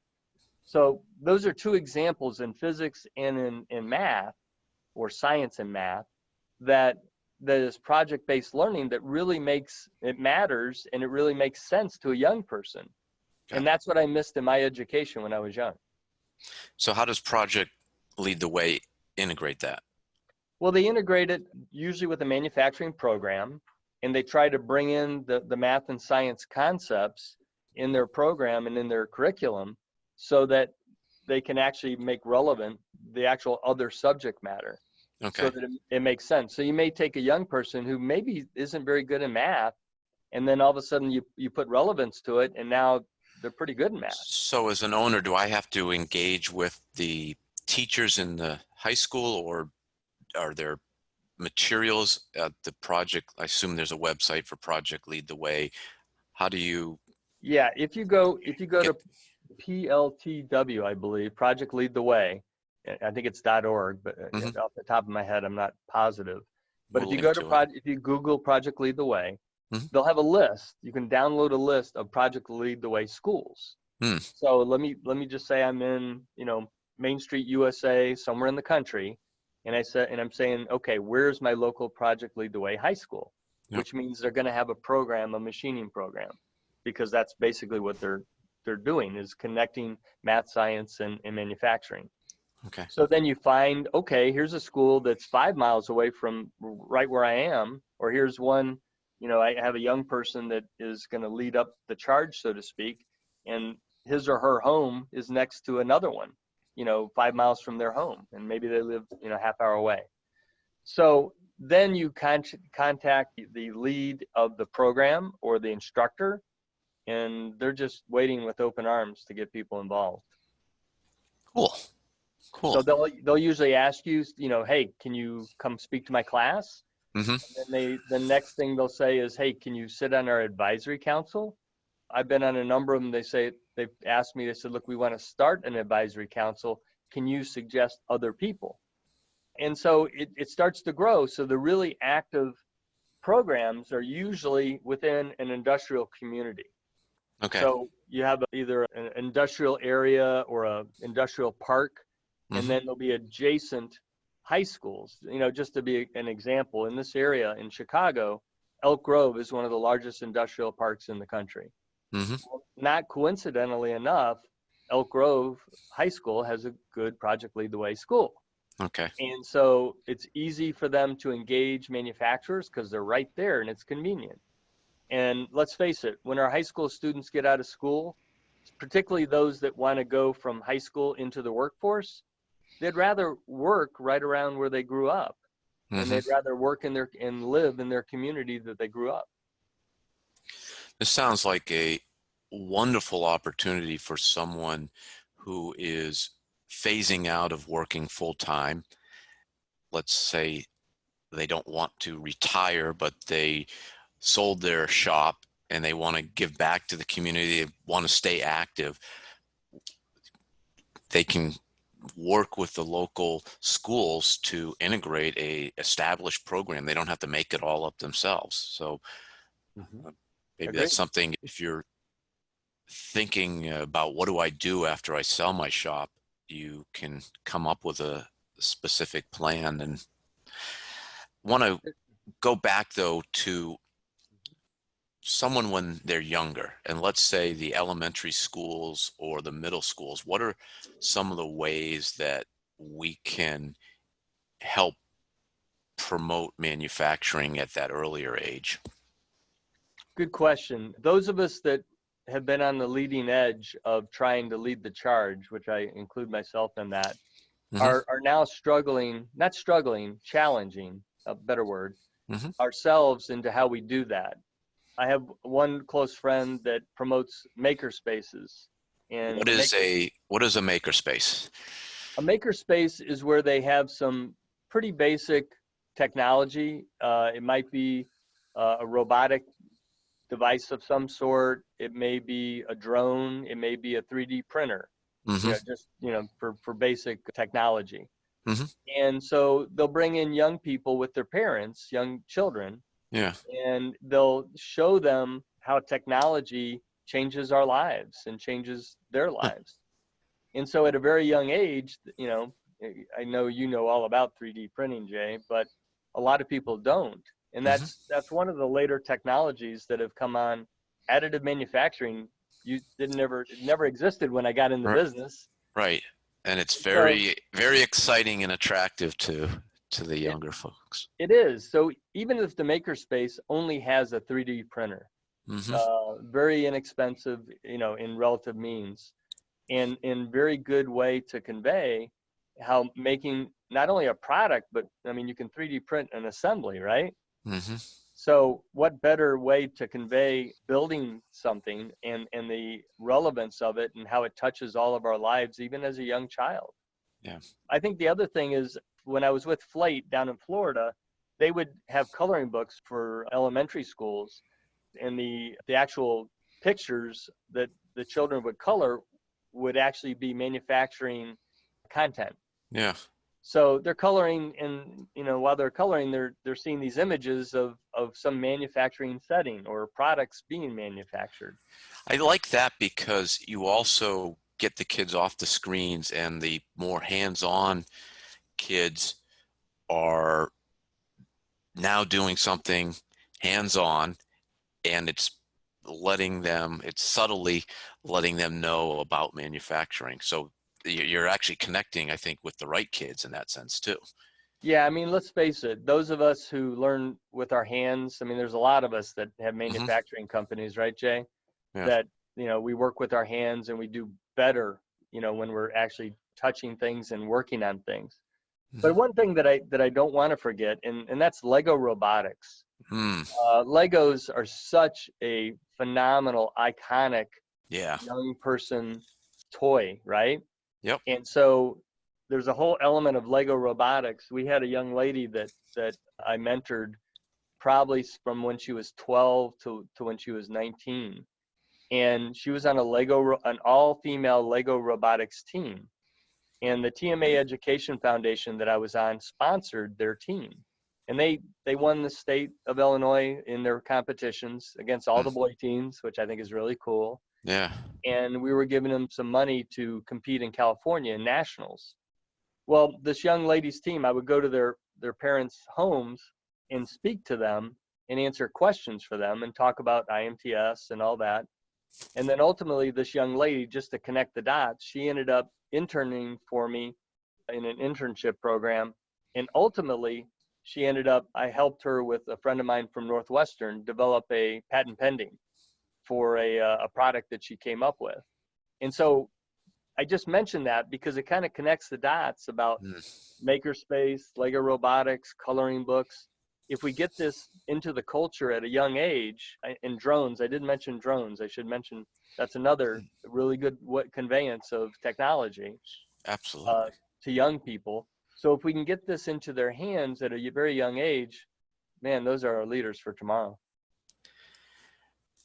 C: So those are two examples in physics and in math, or science and math, that is project-based learning that really matters, and it really makes sense to a young person. And that's what I missed in my education when I was young.
A: So how does Project Lead the Way integrate that?
C: Well, they integrate it usually with a manufacturing program, and they try to bring in the math and science concepts in their program and in their curriculum so that they can actually make relevant the actual other subject matter. So that it makes sense. So you may take a young person who maybe isn't very good in math, and then all of a sudden you put relevance to it, and now they're pretty good in math. So
A: as an owner, do I have to engage with the teachers in the high school, or are there materials at the project? I assume there's a website for Project Lead the Way. How do you? Yeah, if you go to PLTW, I believe, Project Lead the Way. I think it's .org, but off the top of my head, I'm not positive. But if you go to if you Google Project Lead the Way,
C: they'll have a list. You can download a list of Project Lead the Way schools. So let me just say I'm in, Main Street, USA, somewhere in the country. And I'm saying, okay, where's my local Project Lead the Way high school? Yep. Which means they're going to have a machining program, because that's basically what they're doing, is connecting math, science, and manufacturing.
A: Okay.
C: So then you find, okay, here's a school that's 5 miles away from right where I am, or here's one, I have a young person that is going to lead up the charge, so to speak, and his or her home is next to another one, 5 miles from their home, and maybe they live, half hour away. So then you contact the lead of the program or the instructor, and they're just waiting with open arms to get people involved.
A: Cool.
C: So they'll usually ask you, hey, can you come speak to my class? And then the next thing they'll say is, hey, can you sit on our advisory council? I've been on a number of them. They've asked me, they said, look, we want to start an advisory council. Can you suggest other people? And so it starts to grow. So the really active programs are usually within an industrial community.
A: Okay.
C: So you have either an industrial area or an industrial park, and then there'll be adjacent high schools. Just to be an example, in this area in Chicago, Elk Grove is one of the largest industrial parks in the country. Well, not coincidentally enough, Elk Grove High School has a good Project Lead the Way school.
A: Okay.
C: And so it's easy for them to engage manufacturers because they're right there and it's convenient. And let's face it, when our high school students get out of school, particularly those that want to go from high school into the workforce, they'd rather work right around where they grew up, and they'd rather work and live in their community that they grew up.
A: This sounds like a wonderful opportunity for someone who is phasing out of working full time. Let's say they don't want to retire, but they sold their shop and they want to give back to the community, they want to stay active. They can work with the local schools to integrate a established program. They don't have to make it all up themselves. So maybe that's something, if you're thinking about what do I do after I sell my shop, you can come up with a specific plan. And want to go back though to someone when they're younger, and let's say the elementary schools or the middle schools. What are some of the ways that we can help promote manufacturing at that earlier age?
C: Good question. Those of us that have been on the leading edge of trying to lead the charge, which I include myself in that, are now challenging, a better word, ourselves into how we do that. I have one close friend that promotes maker spaces. And
A: what is a maker space?
C: A maker space is where they have some pretty basic technology. It might be a robotic device of some sort. It may be a drone. It may be a 3D printer. For basic technology. And so they'll bring in young people with their parents, young children.
A: Yeah.
C: And they'll show them how technology changes our lives and changes their lives. And so at a very young age, I know you know all about 3D printing, Jay, but a lot of people don't. And that's one of the later technologies that have come on. Additive manufacturing, it never existed when I got into business.
A: Right. And it's very exciting and attractive to the younger folks.
C: It is. So even if the makerspace only has a 3D printer, very inexpensive, in relative means, and in very good way to convey how making not only a product, but you can 3D print an assembly, right? So what better way to convey building something and the relevance of it and how it touches all of our lives, even as a young child.
A: Yeah.
C: I think the other thing is, when I was with Flate down in Florida, they would have coloring books for elementary schools, and the actual pictures that the children would color would actually be manufacturing content.
A: Yeah.
C: So they're coloring, and while they're coloring, they're seeing these images of some manufacturing setting or products being manufactured.
A: I like that because you also get the kids off the screens, and the more hands-on kids are now doing something hands-on, and it's subtly letting them know about manufacturing. So you're actually connecting, I think, with the right kids in that sense too.
C: Yeah, I mean, let's face it, those of us who learn with our hands, I mean, there's a lot of us that have manufacturing companies, right, Jay?
A: Yeah.
C: That, we work with our hands and we do better, when we're actually touching things and working on things. But one thing that I don't want to forget, and that's Lego Robotics. Legos are such a phenomenal, iconic young person toy, right?
A: Yep.
C: And so there's a whole element of Lego Robotics. We had a young lady that I mentored probably from when she was 12 to when she was 19. And she was on an all-female Lego Robotics team. And the TMA Education Foundation that I was on sponsored their team. And they won the state of Illinois in their competitions against all the boy teams, which I think is really cool.
A: Yeah.
C: And we were giving them some money to compete in California in nationals. Well, this young lady's team, I would go to their parents' homes and speak to them and answer questions for them and talk about IMTS and all that. And then ultimately, this young lady, just to connect the dots, she ended up interning for me in an internship program. And ultimately, I helped her with a friend of mine from Northwestern develop a patent pending for a product that she came up with. And so I just mentioned that because it kind of connects the dots about makerspace, Lego Robotics, coloring books. If we get this into the culture at a young age, and drones, I didn't mention drones. I should mention that's another really good conveyance of technology.
A: Absolutely.
C: To young people. So if we can get this into their hands at a very young age, man, those are our leaders for tomorrow.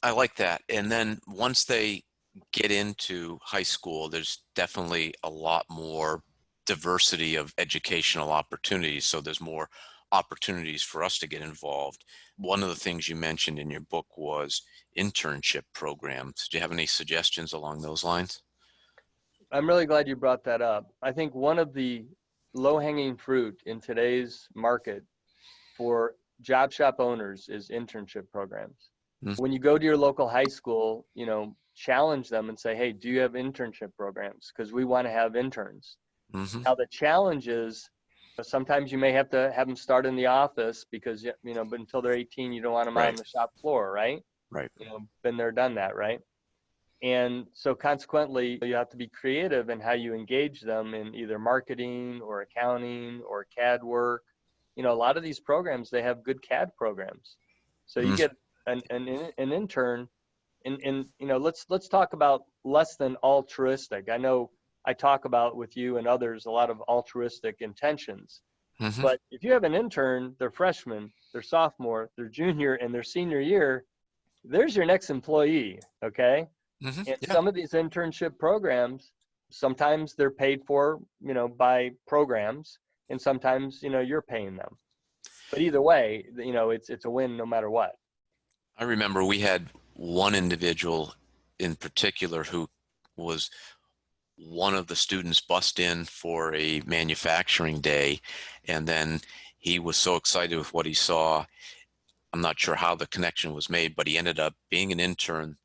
A: I like that. And then once they get into high school, there's definitely a lot more diversity of educational opportunities. So there's more opportunities for us to get involved. One of the things you mentioned in your book was internship programs. Do you have any suggestions along those lines?
C: I'm really glad you brought that up. I think one of the low-hanging fruit in today's market for job shop owners is internship programs. When you go to your local high school, challenge them and say, hey, do you have internship programs? Because we want to have interns. Now, the challenge is sometimes you may have to have them start in the office because, but until they're 18, you don't want them out on the shop floor, right?
A: Right.
C: Been there, done that, right? And so consequently, you have to be creative in how you engage them in either marketing or accounting or CAD work. A lot of these programs, they have good CAD programs. So you get an intern, and let's talk about less than altruistic. I know I talk about with you and others a lot of altruistic intentions. But if you have an intern, they're freshman, they're sophomore, they're junior, and their senior year, there's your next employee, okay? And some of these internship programs, sometimes they're paid for, by programs, and sometimes, you're paying them. But either way, it's a win no matter what.
A: I remember we had one individual in particular who was one of the students bussed in for a manufacturing day, and then he was so excited with what he saw. I'm not sure how the connection was made, but he ended up being an intern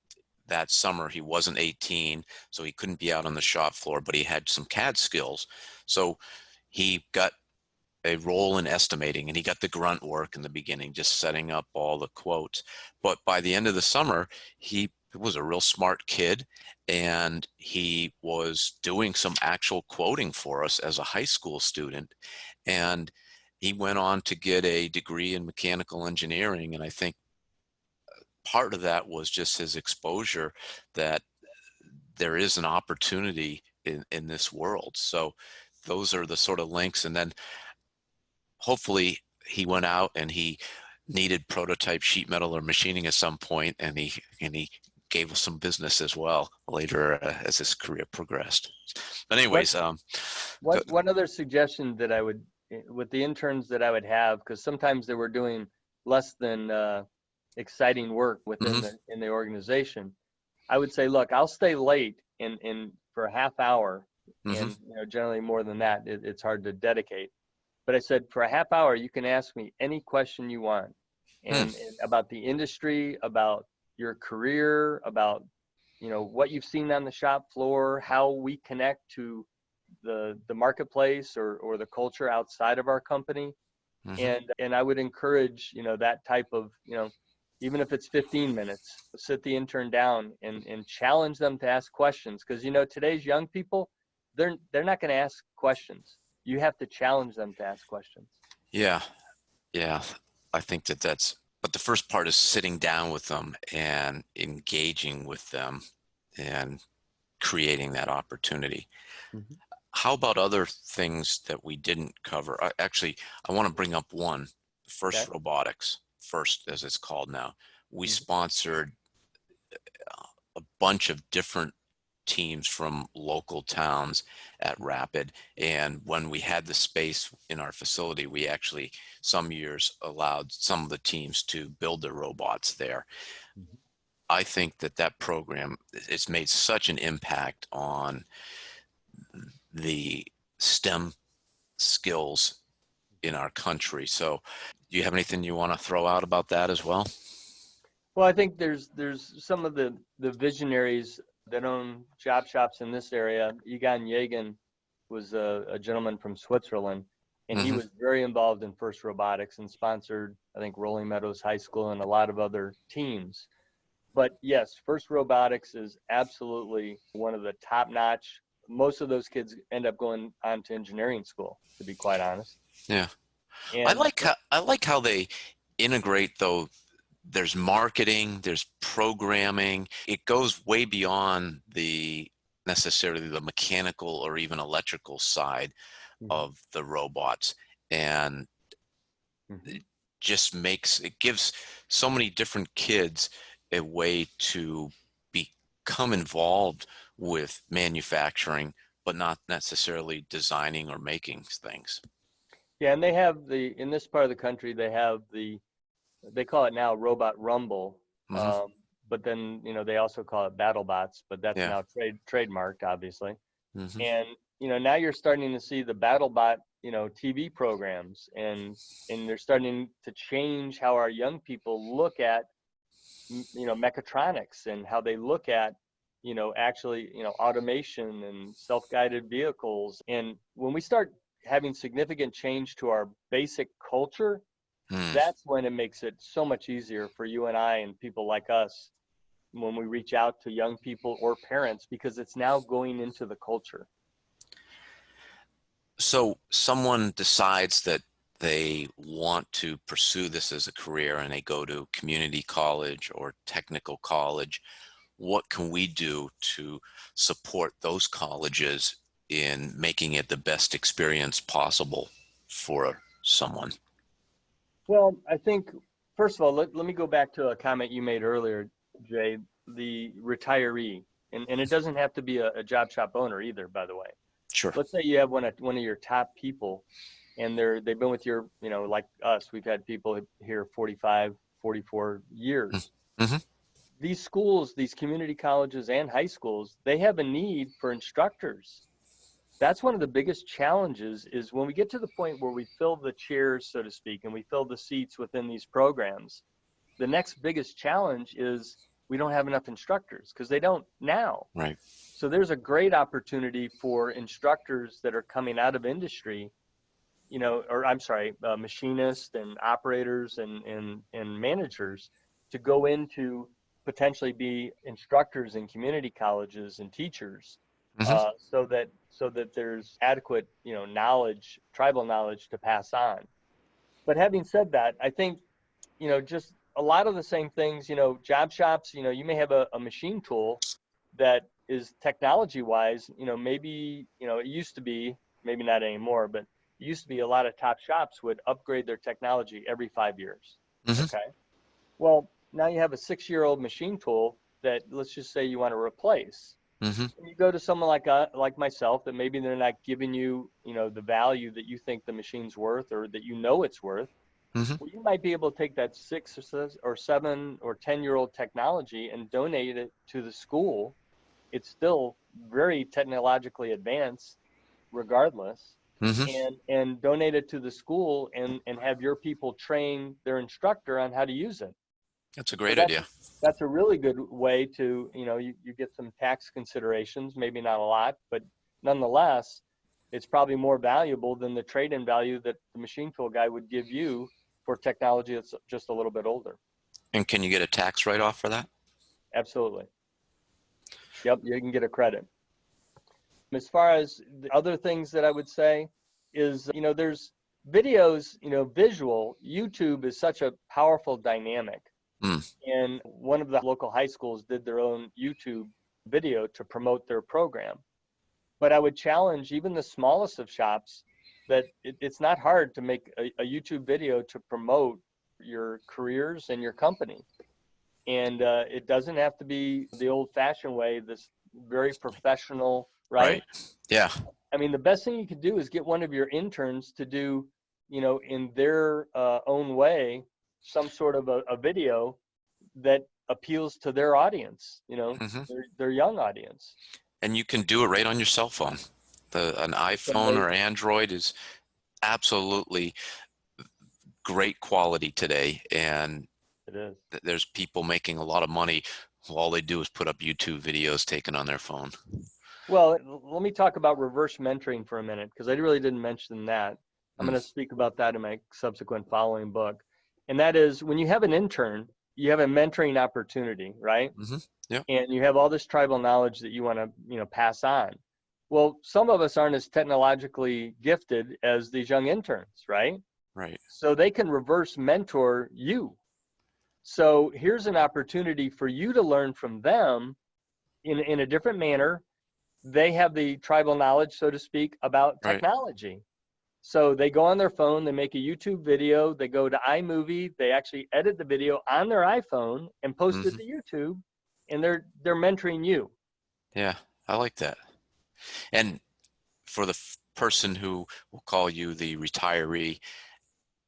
A: that summer. He wasn't 18, so he couldn't be out on the shop floor, but he had some CAD skills. So he got a role in estimating, and he got the grunt work in the beginning, just setting up all the quotes. But by the end of the summer, he was a real smart kid, and he was doing some actual quoting for us as a high school student. And he went on to get a degree in mechanical engineering, and I think part of that was just his exposure that there is an opportunity in this world. So those are the sort of links. And then hopefully he went out and he needed prototype sheet metal or machining at some point, and he gave us some business as well later as his career progressed. But anyways,
C: one other suggestion that I would, with the interns that I would have, because sometimes they were doing less than exciting work within in the organization, I would say, look, I'll stay late in for a half hour, and generally more than that, it's hard to dedicate. But I said, for a half hour, you can ask me any question you want, and about the industry, about your career, about what you've seen on the shop floor, how we connect to the marketplace or the culture outside of our company. And I would encourage that type of even if it's 15 minutes, sit the intern down and challenge them to ask questions, because today's young people, they're not going to ask questions. You have to challenge them to ask questions.
A: Yeah, I think but the first part is sitting down with them and engaging with them and creating that opportunity. How about other things that we didn't cover? I want to bring up one. First Robotics, FIRST as it's called now. We sponsored a bunch of different teams from local towns at Rapid, and when we had the space in our facility, we actually some years allowed some of the teams to build their robots there. I think that program, it's made such an impact on the STEM skills in our country. So do you have anything you want to throw out about that as well?
C: Well, I think there's some of the visionaries that own job shops in this area. Egon Jagen was a gentleman from Switzerland, and he was very involved in FIRST Robotics and sponsored, I think, Rolling Meadows High School and a lot of other teams. But yes, FIRST Robotics is absolutely one of the top-notch. Most of those kids end up going on to engineering school, to be quite honest.
A: Yeah. And I like how they integrate, though. There's marketing, there's programming. It goes way beyond necessarily the mechanical or even electrical side of the robots. And it gives so many different kids a way to become involved with manufacturing, but not necessarily designing or making things.
C: Yeah, and they have in this part of the country, they call it now Robot Rumble, but then they also call it BattleBots, but that's now trademarked, obviously. And now you're starting to see the BattleBot TV programs, and they're starting to change how our young people look at mechatronics and how they look at actually automation and self-guided vehicles. And when we start having significant change to our basic culture, that's when it makes it so much easier for you and I and people like us when we reach out to young people or parents, because it's now going into the culture.
A: So someone decides that they want to pursue this as a career and they go to community college or technical college. What can we do to support those colleges in making it the best experience possible for someone?
C: Well, I think, first of all, let me go back to a comment you made earlier, Jay, the retiree. And it doesn't have to be a job shop owner either, by the way.
A: Sure.
C: Let's say you have one of your top people, and they've been with your, like us, we've had people here 45, 44 years. These schools, these community colleges and high schools, they have a need for instructors. That's one of the biggest challenges, is when we get to the point where we fill the chairs, so to speak, and we fill the seats within these programs, the next biggest challenge is we don't have enough instructors, because they don't now.
A: Right.
C: So there's a great opportunity for instructors that are coming out of industry, machinists and operators and managers, to go into potentially be instructors in community colleges and teachers. So that there's adequate, knowledge, tribal knowledge to pass on. But having said that, I think, just a lot of the same things, job shops, you may have a machine tool that is technology-wise, maybe, it used to be, maybe not anymore, but it used to be a lot of top shops would upgrade their technology every 5 years. Okay. Well, now you have a 6-year-old machine tool that, let's just say you want to replace.
A: Mm-hmm.
C: And you go to someone like myself that maybe they're not giving you, the value that you think the machine's worth or that it's worth.
A: Mm-hmm.
C: Well, you might be able to take that 6 or 7 or 10-year-old technology and donate it to the school. It's still very technologically advanced regardless,
A: Mm-hmm.
C: and donate it to the school and have your people train their instructor on how to use it.
A: That's a
C: So
A: great idea.
C: that's a really good way to, you get some tax considerations, maybe not a lot, but nonetheless, it's probably more valuable than the trade-in value that the machine tool guy would give you for technology that's just a little bit older.
A: And can you get a tax write-off for that?
C: Absolutely. Yep, you can get a credit. As far as the other things that I would say is, there's videos, visual. YouTube is such a powerful dynamic. And one of the local high schools did their own YouTube video to promote their program. But I would challenge even the smallest of shops that it's not hard to make a YouTube video to promote your careers and your company. And it doesn't have to be the old-fashioned way, this very professional, right?
A: Yeah.
C: I mean, the best thing you could do is get one of your interns to do, in their own way, some sort of a video that appeals to their audience,
A: Mm-hmm.
C: their young audience.
A: And you can do it right on your cell phone. An iPhone or Android is absolutely great quality today, and
C: it is.
A: There's people making a lot of money. All they do is put up YouTube videos taken on their phone.
C: Well, let me talk about reverse mentoring for a minute, because I really didn't mention that. I'm going to speak about that in my subsequent following book. And that is, when you have an intern, you have a mentoring opportunity, right?
A: Mm-hmm. Yeah.
C: And you have all this tribal knowledge that you want to, pass on. Well, some of us aren't as technologically gifted as these young interns, right?
A: Right.
C: So they can reverse mentor you. So here's an opportunity for you to learn from them in a different manner. They have the tribal knowledge, so to speak, about technology. Right. So they go on their phone, they make a YouTube video, they go to iMovie, they actually edit the video on their iPhone and post it to YouTube, and they're mentoring you.
A: Yeah, I like that. And for the person who will call you the retiree,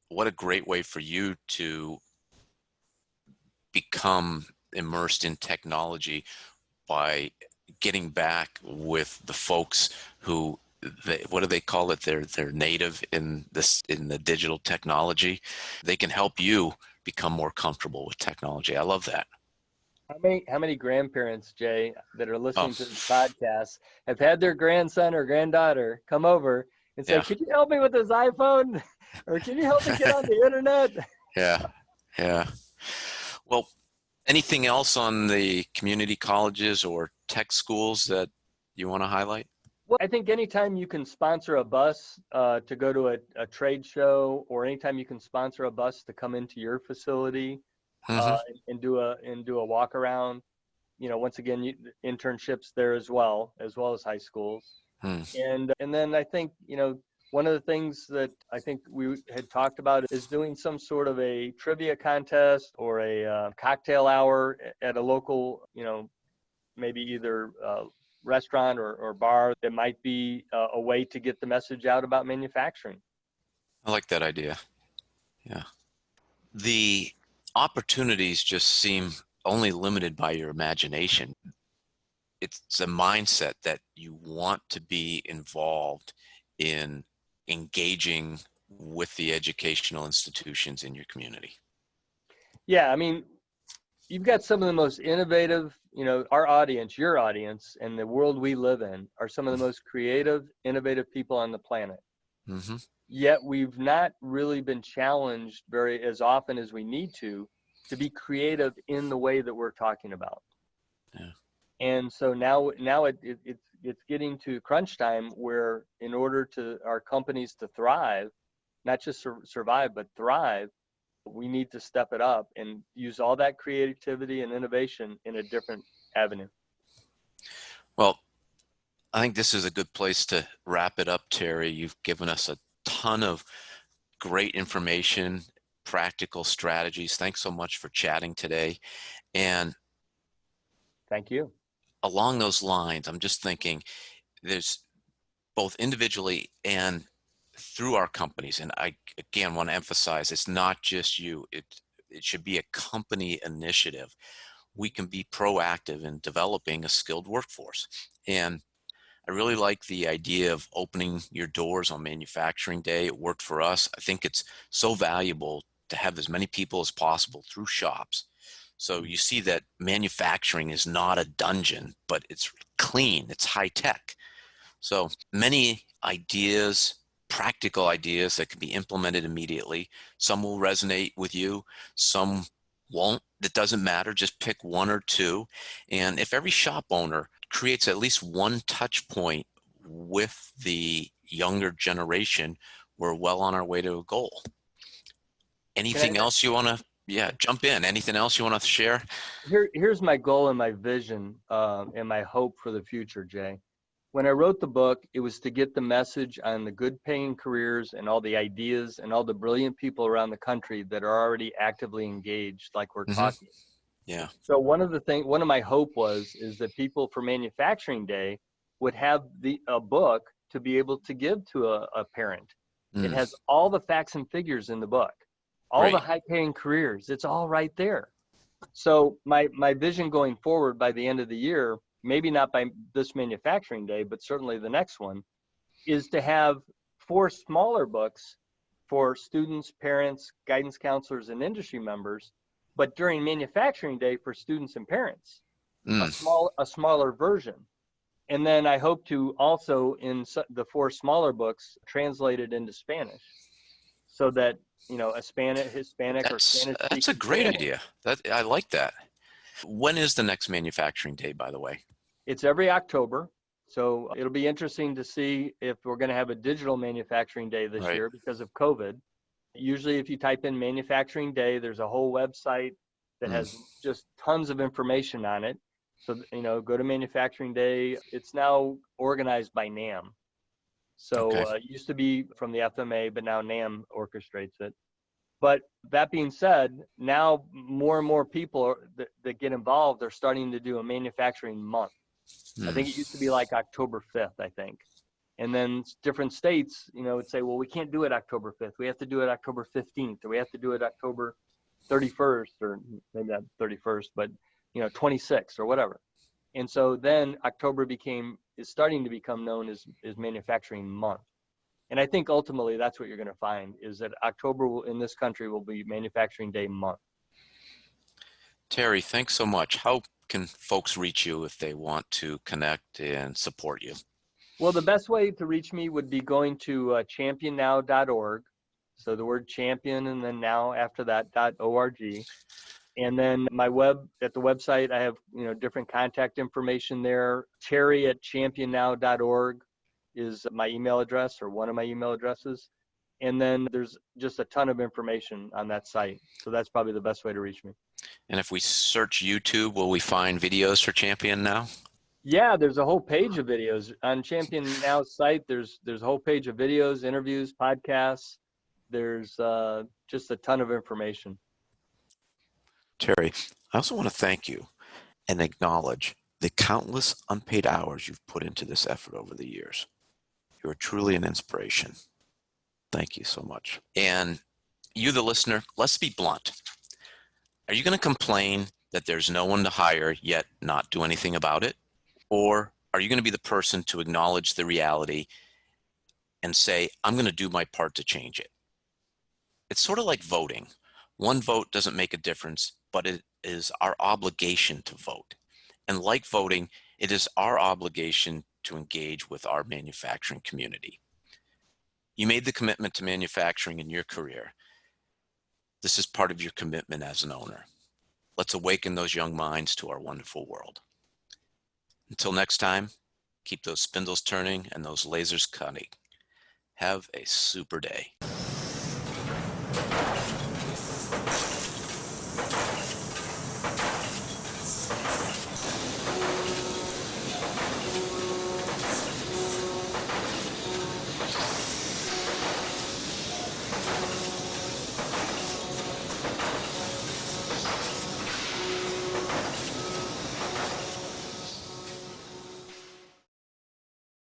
A: what a great way for you to become immersed in technology by getting back with the folks who, what do they call it? They're native in the digital technology. They can help you become more comfortable with technology. I love that.
C: How many grandparents, Jay, that are listening to this podcast have had their grandson or granddaughter come over and say, "Could you help me with this iPhone?" or "Can you help me get on the internet?"
A: Yeah. Well, anything else on the community colleges or tech schools that you want to highlight?
C: Well, I think anytime you can sponsor a bus to go to a trade show, or anytime you can sponsor a bus to come into your facility and do a walk around, once again, internships there as well as high schools. And then I think, one of the things that I think we had talked about is doing some sort of a trivia contest or a cocktail hour at a local, maybe either restaurant or bar that might be a way to get the message out about manufacturing.
A: I like that idea. Yeah. The opportunities just seem only limited by your imagination. It's a mindset that you want to be involved in engaging with the educational institutions in your community.
C: Yeah, I mean, you've got some of the most innovative, our audience, your audience, and the world we live in are some of the most creative, innovative people on the planet. Yet we've not really been challenged very as often as we need to be creative in the way that we're talking about.
A: Yeah.
C: And so now it's getting to crunch time, where in order to our companies to thrive, not just survive, but thrive, we need to step it up and use all that creativity and innovation in a different avenue.
A: Well, I think this is a good place to wrap it up, Terry. You've given us a ton of great information, practical strategies. Thanks so much for chatting today. And
C: Thank you.
A: Along those lines, I'm just thinking there's both individually and through our companies, and I again want to emphasize it's not just you, it should be a company initiative. We can be proactive in developing a skilled workforce. And I really like the idea of opening your doors on manufacturing day. It worked for us. I think it's so valuable to have as many people as possible through shops. So you see that manufacturing is not a dungeon, but it's clean, it's high tech. So many ideas, practical ideas that can be implemented immediately. Some will resonate with you, some won't. It doesn't matter. Just pick one or two. And if every shop owner creates at least one touch point with the younger generation, we're well on our way to a goal. Anything else you want to, jump in. Anything else you want to share?
C: Here's my goal and my vision and my hope for the future, Jay. When I wrote the book, it was to get the message on the good paying careers and all the ideas and all the brilliant people around the country that are already actively engaged, like we're talking.
A: Yeah.
C: So one of my hope is that people for Manufacturing Day would have a book to be able to give to a parent. It has all the facts and figures in the book, all the high paying careers. It's all right there. So my vision going forward by the end of the year, maybe not by this Manufacturing Day, but certainly the next one, is to have 4 smaller books for students, parents, guidance counselors, and industry members, but during Manufacturing Day for students and parents, a smaller version. And then I hope to also, in the 4 smaller books, translate it into Spanish, so that, a Hispanic or Spanish.
A: That's a great idea. I like that. When is the next Manufacturing Day, by the way?
C: It's every October. So it'll be interesting to see if we're going to have a digital Manufacturing Day this year because of COVID. Usually if you type in Manufacturing Day, there's a whole website that has just tons of information on it. So, go to Manufacturing Day. It's now organized by NAM. So it used to be from the FMA, but now NAM orchestrates it. But that being said, now more and more people that get involved are starting to do a manufacturing month. I think it used to be like October 5th, I think. And then different states, would say, well, we can't do it October 5th. We have to do it October 15th, or we have to do it October 31st, or maybe not 31st, but, 26th or whatever. And so then October is starting to become known as Manufacturing Month. And I think ultimately that's what you're going to find, is that October in this country will be Manufacturing Day month.
A: Terry, thanks so much. How can folks reach you if they want to connect and support you?
C: Well, the best way to reach me would be going to ChampionNow.org. So the word champion and then now after that .org. And then at the website, I have, different contact information there. Terry@ChampionNow.org is my email address, or one of my email addresses. And then there's just a ton of information on that site. So that's probably the best way to reach me.
A: And if we search YouTube, will we find videos for Champion Now?
C: Yeah, there's a whole page of videos on Champion Now's site. There's a whole page of videos, interviews, podcasts. There's just a ton of information.
A: Terry, I also want to thank you and acknowledge the countless unpaid hours you've put into this effort over the years. You are truly an inspiration. Thank you so much. And you, the listener, let's be blunt. Are you going to complain that there's no one to hire yet not do anything about it? Or are you going to be the person to acknowledge the reality and say, I'm going to do my part to change it? It's sort of like voting. One vote doesn't make a difference, but it is our obligation to vote. And like voting, it is our obligation to engage with our manufacturing community. You made the commitment to manufacturing in your career. This is part of your commitment as an owner. Let's awaken those young minds to our wonderful world. Until next time, keep those spindles turning and those lasers cutting. Have a super day.